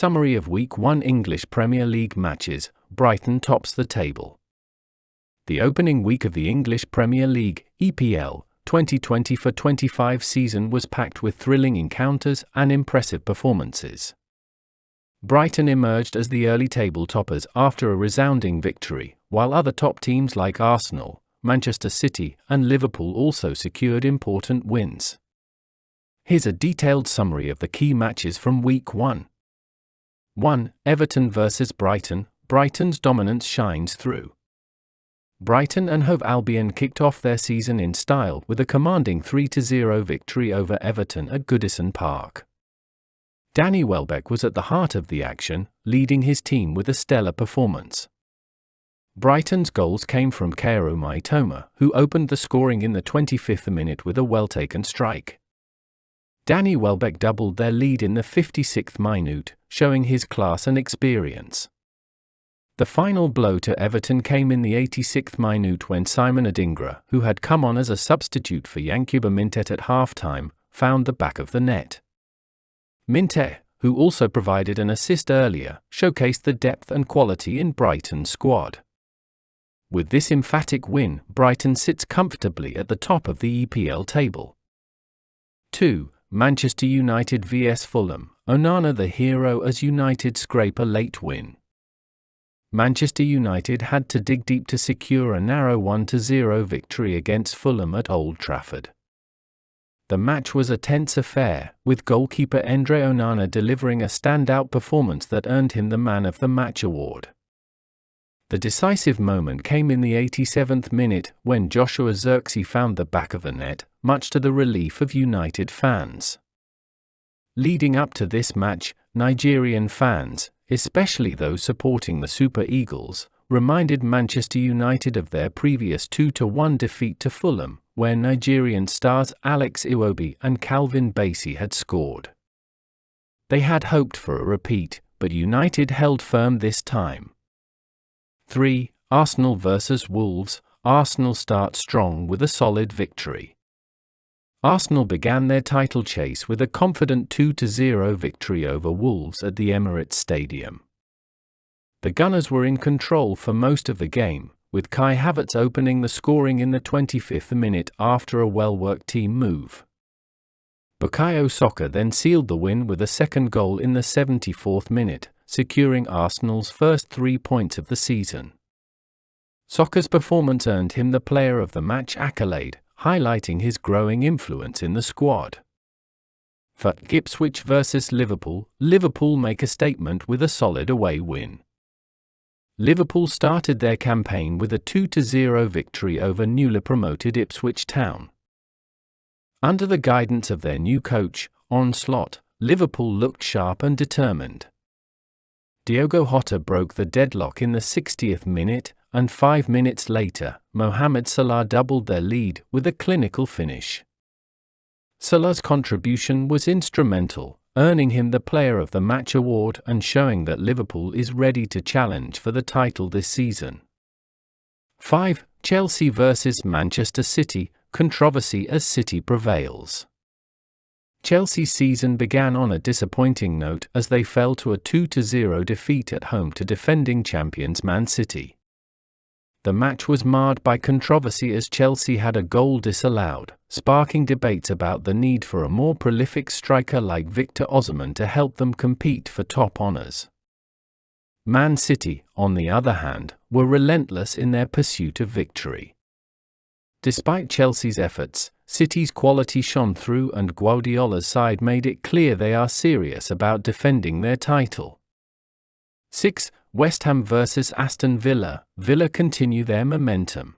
Summary of Week 1 English Premier League matches. Brighton tops the table. The opening week of the English Premier League, EPL, 2020-25 season was packed with thrilling encounters and impressive performances. Brighton emerged as the early table toppers after a resounding victory, while other top teams like Arsenal, Manchester City, and Liverpool also secured important wins. Here's a detailed summary of the key matches from Week 1. 1. Everton vs Brighton. Brighton's dominance shines through. Brighton and Hove Albion kicked off their season in style with a commanding 3-0 victory over Everton at Goodison Park. Danny Welbeck was at the heart of the action, leading his team with a stellar performance. Brighton's goals came from Kaoru Mitoma, who opened the scoring in the 25th minute with a well-taken strike. Danny Welbeck doubled their lead in the 56th minute, showing his class and experience. The final blow to Everton came in the 86th minute when Simon Adingra, who had come on as a substitute for Yankuba Minteh at half-time, found the back of the net. Minteh, who also provided an assist earlier, showcased the depth and quality in Brighton's squad. With this emphatic win, Brighton sits comfortably at the top of the EPL table. 2. Manchester United vs Fulham. Onana the hero as United scrape a late win. Manchester United had to dig deep to secure a narrow 1-0 victory against Fulham at Old Trafford. The match was a tense affair, with goalkeeper Andre Onana delivering a standout performance that earned him the Man of the Match award. The decisive moment came in the 87th minute when Joshua Zirkzee found the back of the net, much to the relief of United fans. Leading up to this match, Nigerian fans, especially those supporting the Super Eagles, reminded Manchester United of their previous 2-1 defeat to Fulham, where Nigerian stars Alex Iwobi and Calvin Bassey had scored. They had hoped for a repeat, but United held firm this time. 3. Arsenal vs Wolves. Arsenal start strong with a solid victory. Arsenal began their title chase with a confident 2-0 victory over Wolves at the Emirates Stadium. The Gunners were in control for most of the game, with Kai Havertz opening the scoring in the 25th minute after a well-worked team move. Bukayo Saka then sealed the win with a second goal in the 74th minute, securing Arsenal's first 3 points of the season. Saka's performance earned him the Player of the Match accolade, highlighting his growing influence in the squad. For Ipswich vs Liverpool. Liverpool make a statement with a solid away win. Liverpool started their campaign with a 2-0 victory over newly promoted Ipswich Town. Under the guidance of their new coach, Onslaught, Liverpool looked sharp and determined. Diogo Jota broke the deadlock in the 60th minute, and 5 minutes later, Mohamed Salah doubled their lead with a clinical finish. Salah's contribution was instrumental, earning him the Player of the Match award and showing that Liverpool is ready to challenge for the title this season. 5. Chelsea vs Manchester City. Controversy as City prevails. Chelsea's season began on a disappointing note as they fell to a 2-0 defeat at home to defending champions Man City. The match was marred by controversy as Chelsea had a goal disallowed, sparking debates about the need for a more prolific striker like Victor Osimhen to help them compete for top honours. Man City, on the other hand, were relentless in their pursuit of victory. Despite Chelsea's efforts, City's quality shone through and Guardiola's side made it clear they are serious about defending their title. 6. West Ham vs Aston Villa. Villa continue their momentum.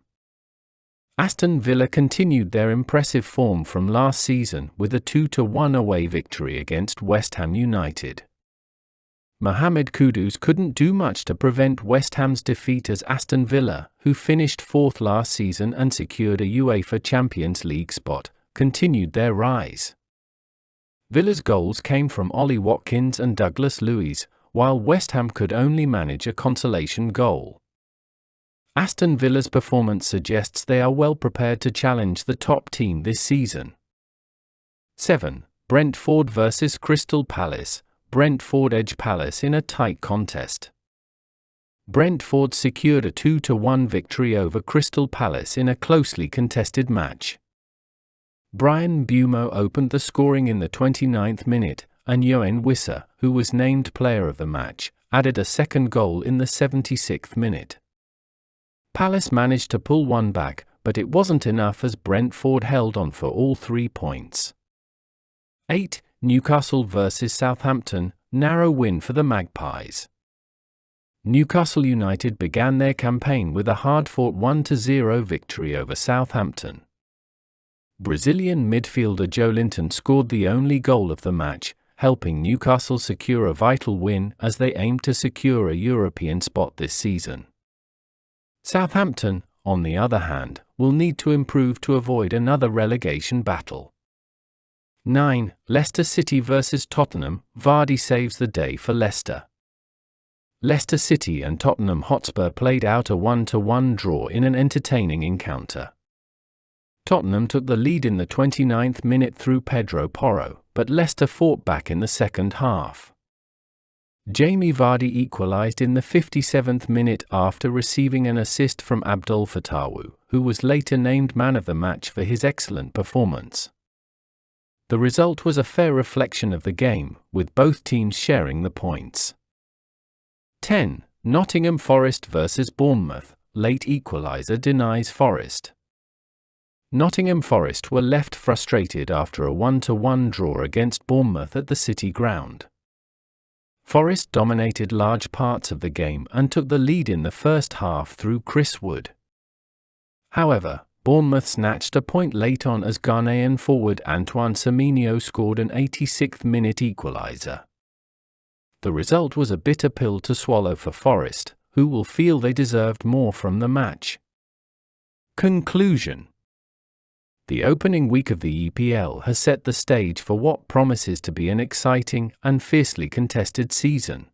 Aston Villa continued their impressive form from last season with a 2-1 away victory against West Ham United. Mohamed Kudus couldn't do much to prevent West Ham's defeat as Aston Villa, who finished 4th last season and secured a UEFA Champions League spot, continued their rise. Villa's goals came from Ollie Watkins and Douglas Luiz, while West Ham could only manage a consolation goal. Aston Villa's performance suggests they are well prepared to challenge the top team this season. 7. Brentford vs Crystal Palace. Brentford edge Palace in a tight contest. Brentford secured a 2-1 victory over Crystal Palace in a closely contested match. Brian Mbeumo opened the scoring in the 29th minute, and Yoane Wissa, who was named player of the match, added a second goal in the 76th minute. Palace managed to pull one back, but it wasn't enough as Brentford held on for all 3 points. 8. Newcastle vs Southampton, narrow win for the Magpies. Newcastle United began their campaign with a hard-fought 1-0 victory over Southampton. Brazilian midfielder Joelinton scored the only goal of the match, helping Newcastle secure a vital win as they aim to secure a European spot this season. Southampton, on the other hand, will need to improve to avoid another relegation battle. 9. Leicester City vs Tottenham, Vardy saves the day for Leicester. Leicester City and Tottenham Hotspur played out a 1-1 draw in an entertaining encounter. Tottenham took the lead in the 29th minute through Pedro Porro, but Leicester fought back in the second half. Jamie Vardy equalised in the 57th minute after receiving an assist from Abdul Fatawu, who was later named man of the match for his excellent performance. The result was a fair reflection of the game, with both teams sharing the points. 10. Nottingham Forest vs Bournemouth, late equaliser denies Forest. Nottingham Forest were left frustrated after a 1-1 draw against Bournemouth at the City Ground. Forest dominated large parts of the game and took the lead in the first half through Chris Wood. However, Bournemouth snatched a point late on as Ghanaian forward Antoine Semenyo scored an 86th-minute equaliser. The result was a bitter pill to swallow for Forest, who will feel they deserved more from the match. Conclusion. The opening week of the EPL has set the stage for what promises to be an exciting and fiercely contested season.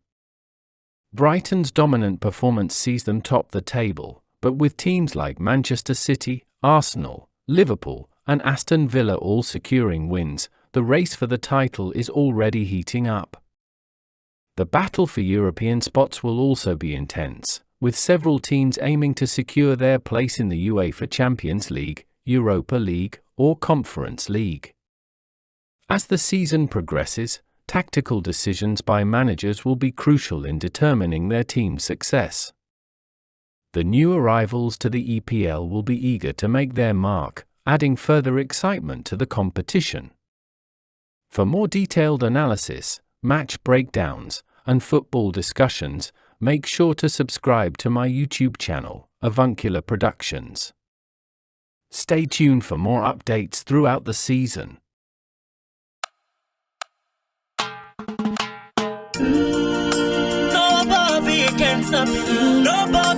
Brighton's dominant performance sees them top the table, but with teams like Manchester City, Arsenal, Liverpool, and Aston Villa all securing wins, the race for the title is already heating up. The battle for European spots will also be intense, with several teams aiming to secure their place in the UEFA Champions League, Europa League, or Conference League. As the season progresses, tactical decisions by managers will be crucial in determining their team's success. The new arrivals to the EPL will be eager to make their mark, adding further excitement to the competition. For more detailed analysis, match breakdowns, and football discussions, make sure to subscribe to my YouTube channel, Avuncular Productions. Stay tuned for more updates throughout the season. Nobody can stop me. Nobody.